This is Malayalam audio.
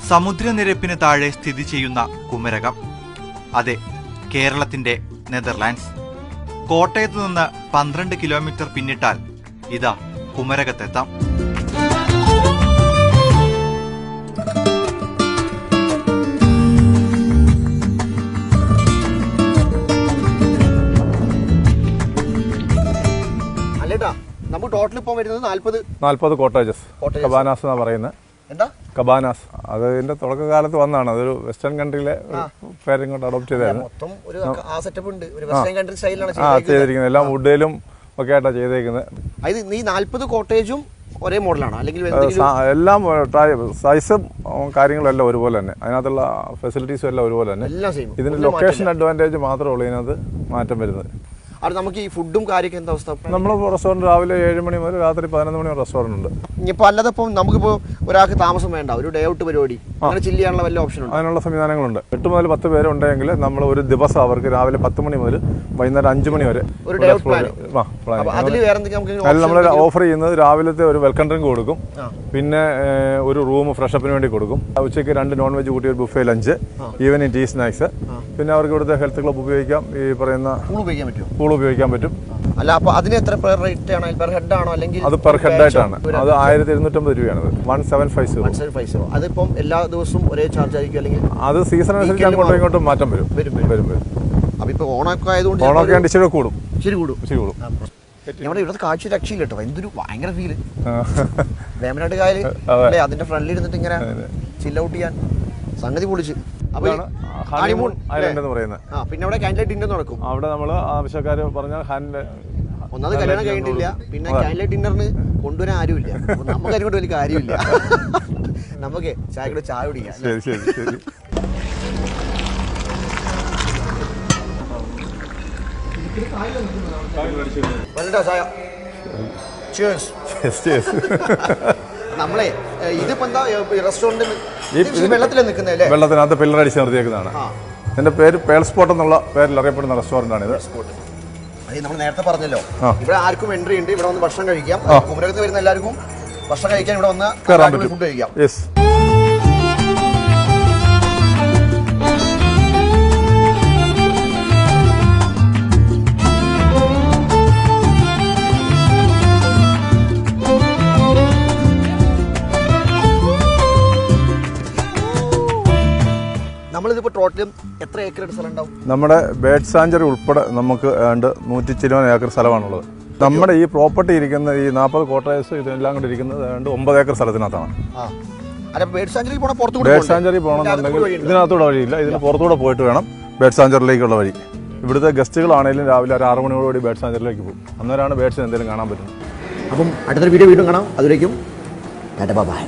സമുദ്രനിരപ്പിന് താഴെ സ്ഥിതി ചെയ്യുന്ന കുമരകം. അതെ, കേരളത്തിന്റെ നെതർലാൻഡ്സ്. കോട്ടയത്ത് നിന്ന് 12 കിലോമീറ്റർ പിന്നിട്ടാൽ ഇതാ കുമരകത്തെത്താം. നമുക്ക് ടോട്ടൽ ഇപ്പോൾ വരുന്നത് 40 കോട്ടേജസ്, കബാനാസ് എന്നാണ് പറയുന്നത്. കബാനാസ് അതിന്റെ തുടക്കകാലത്ത് വന്നതാണ്. അതൊരു വെസ്റ്റേൺ കൺട്രിയിലെ പേരും കൊണ്ട് അഡോപ്റ്റ് ചെയ്തായിരുന്നു. ചെയ്തിരിക്കുന്നത് എല്ലാം വുഡിലും ഒക്കെ ആയിട്ടാണ് ചെയ്തേക്കുന്നത്. 40 കോട്ടേജും ഒരേ മോഡലാണോ അല്ലെങ്കിൽ എല്ലാം സൈസും കാര്യങ്ങളും എല്ലാം ഒരുപോലെ തന്നെ, അതിനകത്തുള്ള ഫെസിലിറ്റീസും എല്ലാം ഒരുപോലെ തന്നെ. ഇതിന്റെ ലൊക്കേഷൻ അഡ്വാൻറ്റേജ് മാത്രമേ ഉള്ളൂ ഇതിനകത്ത് മാറ്റം വരുന്നത്. അത് നമുക്ക് ഈ ഫുഡും കാര്യമൊക്കെ എന്താ അവസ്ഥ? നമ്മൾ റെസ്റ്റോറൻറ്റ് രാവിലെ 7 മണി മുതൽ രാത്രി 11 മണി വരെ റെസ്റ്റോറൻറ്റ് ഉണ്ട്. ഇപ്പോൾ അല്ലാതെ ഇപ്പം നമുക്കിപ്പോൾ ഒരാൾക്ക് താമസം വേണ്ട, ഒരു ഡേ ഔട്ട് പരിപാടി അങ്ങനെ ചില്ല് ചെയ്യാനുള്ള വല്ല ഓപ്ഷൻ ഉണ്ട്? അതിനുള്ള സംവിധാനങ്ങളുണ്ട്. 8 മുതൽ 10 പേരുണ്ടെങ്കിൽ നമ്മൾ ഒരു ദിവസം അവർക്ക് രാവിലെ 10 മണി മുതൽ വൈകുന്നേരം 5 മണി വരെ ഒരു ഡേ ഔട്ട് പ്ലാൻ. അതിൽ നമ്മൾ ഓഫർ ചെയ്യുന്നത് രാവിലത്തെ ഒരു വെൽക്കം ഡ്രിങ്ക് കൊടുക്കും, പിന്നെ ഒരു റൂം ഫ്രഷപ്പിന് വേണ്ടി കൊടുക്കും. ഉച്ചയ്ക്ക് 2 നോൺ വെജ് കൂട്ടി ഒരു buffet lunch, evening tea snacks, പിന്നെ അവർക്ക് ഇവിടുത്തെ ഹെൽത്ത് ക്ലബ് ഉപയോഗിക്കാം. ഈ പറയുന്ന പൂൾ ഉപയോഗിക്കാൻ പറ്റും. അല്ല, അപ്പോൾ അതിന് എത്ര റേറ്റ് ആണ്? പെർ ഹെഡ് ആണോ അല്ലെങ്കിൽ അത് പെർ ഹെഡ് ആയിട്ടാണ്? അത് 1250 രൂപയാണ്. 1750. അതിപ്പം എല്ലാ ദിവസവും ഒരേ ചാർജ് ആയിരിക്കും അല്ലെങ്കിൽ അത് സീസൺ അനുസരിച്ച് അങ്ങോട്ടും ഇങ്ങോട്ടും മാറ്റം വരും. അപ്പൊ ഇപ്പൊ ഓണമൊക്കെ ആയതുകൊണ്ട് ഓണമൊക്കെ ഇച്ചിരി കൂടും. നമ്മുടെ ഇവിടുത്തെ കാഴ്ച രക്ഷയില്ല കേട്ടോ. എന്തൊരു ഭയങ്കര ഫീല്. വേമ്പനാട്ട് കായല് അല്ലേ, അതിന്റെ ഫ്രണ്ടിൽ ഇരുന്നിട്ട് ഇങ്ങനെ ചില്ല് ഔട്ട് ചെയ്യാൻ സംഗതി പൊളിച്ച്. പിന്നെ അവിടെ ക്യാൻഡിൽ ഡിന്നർ നടക്കും. അവിടെ നമ്മൾ ആവശ്യക്കാര് പറഞ്ഞാൽ ഒന്നാമത് കല്യാണം കഴിഞ്ഞിട്ടില്ല, പിന്നെ ക്യാൻഡിൽ ഡിന്നറിന് കൊണ്ടുവരാൻ ആരുമില്ല. നമുക്ക് അതിനോട് വലിയ കാര്യമില്ല. നമുക്ക് ചായക്കൂടെ ചായ കുടിക്കാം. നമ്മളെ ഇതിപ്പോ എന്താ റെസ്റ്റോറന്റ് വെള്ളത്തിനകത്ത് പില്ലറടിച്ച് നിർത്തിയേക്കുന്നതാണ്. എന്റെ പേര് പേൾ സ്പോട്ട് എന്നുള്ള പേരിൽ അറിയപ്പെടുന്ന റെസ്റ്റോറന്റ് ആണ് ഇത്. നമ്മൾ നേരത്തെ പറഞ്ഞല്ലോ, ഇവിടെ ആർക്കും എൻട്രി ഉണ്ട്. ഇവിടെ വന്ന് ഭക്ഷണം കഴിക്കാം. കുമരകത്ത് വരുന്ന എല്ലാവർക്കും ഭക്ഷണം കഴിക്കാൻ ഇവിടെ വന്ന് ഫുഡ് കഴിക്കാം. നമ്മളിതിപ്പോൾ ടോട്ടലും എത്ര ഏക്കർ സ്ഥലം ഉണ്ടാവും? നമ്മുടെ ബേഡ് സാഞ്ചുറി ഉൾപ്പെടെ നമുക്ക് 120 ഏക്കർ സ്ഥലമാണുള്ളത്. നമ്മുടെ ഈ പ്രോപ്പർട്ടി ഇരിക്കുന്ന ഈ 40 കോട്ടേഴ്സ് ഇതെല്ലാം കൂടി ഇരിക്കുന്നത് 9 ഏക്കർ സ്ഥലത്തിനകത്താണ്. ബേഡ് സാഞ്ചുറി പോകണമെന്നുണ്ടെങ്കിൽ ഇതിനകത്തൂടെ വഴിയില്ല, ഇതിന് പുറത്തൂടെ പോയിട്ട് വേണം ബേഡ് സാഞ്ചുറിയിലേക്കുള്ള വഴി. ഇവിടുത്തെ ഗസ്റ്റുകളാണെങ്കിലും രാവിലെ ഒരു 6 മണിയോടുകൂടി ബേഡ് സാഞ്ചുറിയിലേക്ക് പോകും. അന്നേരമാണ് ബേഡ്സിന് എന്തെങ്കിലും കാണാൻ പറ്റുന്നത്. അപ്പം അടുത്തൊരു വീഡിയോ വീണ്ടും കാണാം. അതിലേക്കും ബൈ.